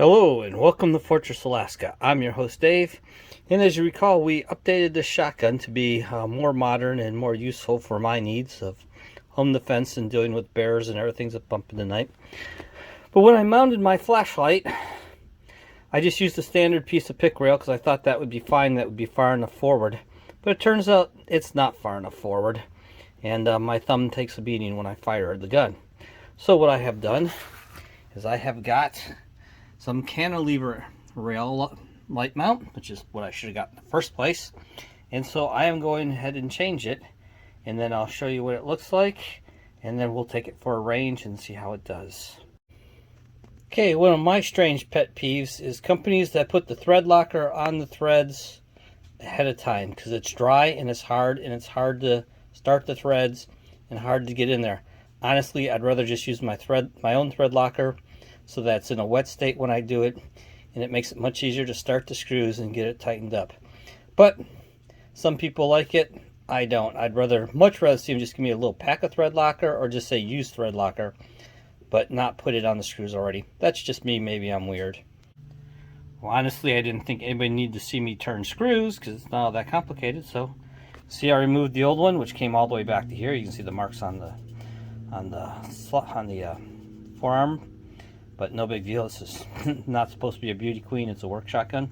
Hello and welcome to Fortress, Alaska. I'm your host Dave, and as you recall, we updated this shotgun to be more modern and more useful for my needs of home defense and dealing with bears and everything that bump in the night. But when I mounted my flashlight, I just used a standard piece of pick rail because I thought that would be fine, that would be far enough forward. But it turns out it's not far enough forward, and my thumb takes a beating when I fire the gun. So what I have done is I have got some cantilever rail light mount, which is what I should have got in the first place. And so I am going ahead and change it, and then I'll show you what it looks like, and then we'll take it for a range and see how it does. Okay, one of my strange pet peeves is companies that put the thread locker on the threads ahead of time, because it's dry and it's hard to start the threads and hard to get in there. Honestly, I'd rather just use my own thread locker so that's in a wet state when I do it, and it makes it much easier to start the screws and get it tightened up. But some people like it, I don't. I'd much rather see them just give me a little pack of thread locker, or just say use thread locker, but not put it on the screws already. That's just me. Maybe I'm weird. Well, honestly, I didn't think anybody needed to see me turn screws because it's not all that complicated. So see, I removed the old one, which came all the way back to here. You can see the marks on the forearm, but no big deal. This is not supposed to be a beauty queen, it's a work shotgun.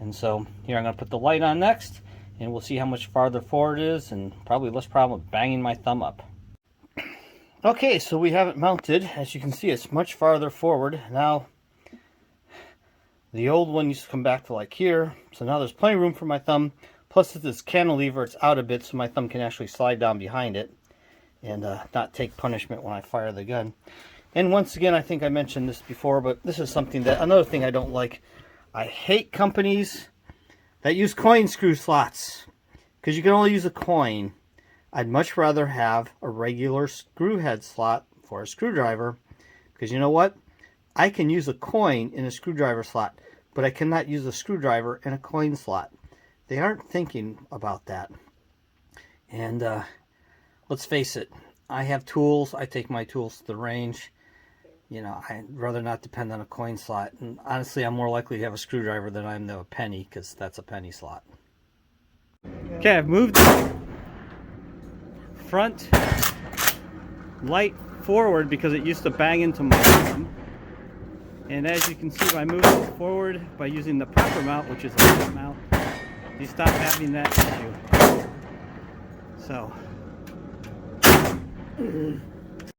And so here I'm going to put the light on next, and we'll see how much farther forward it is, and probably less problem with banging my thumb up. Okay, so we have it mounted. As you can see, it's much farther forward. Now, the old one used to come back to like here, so now there's plenty of room for my thumb. Plus, with this cantilever, it's out a bit, so my thumb can actually slide down behind it and not take punishment when I fire the gun. And once again, I think I mentioned this before, but this is something that, another thing I don't like. I hate companies that use coin screw slots, because you can only use a coin. I'd much rather have a regular screw head slot for a screwdriver, because you know what? I can use a coin in a screwdriver slot, but I cannot use a screwdriver in a coin slot. They aren't thinking about that. And let's face it, I have tools. I take my tools to the range. You know, I'd rather not depend on a coin slot. And honestly, I'm more likely to have a screwdriver than I am to a penny, because that's a penny slot. Okay, I've moved the front light forward because it used to bang into my thumb. And as you can see, by moving it forward, by using the proper mount, which is a light mount, you stop having that issue. So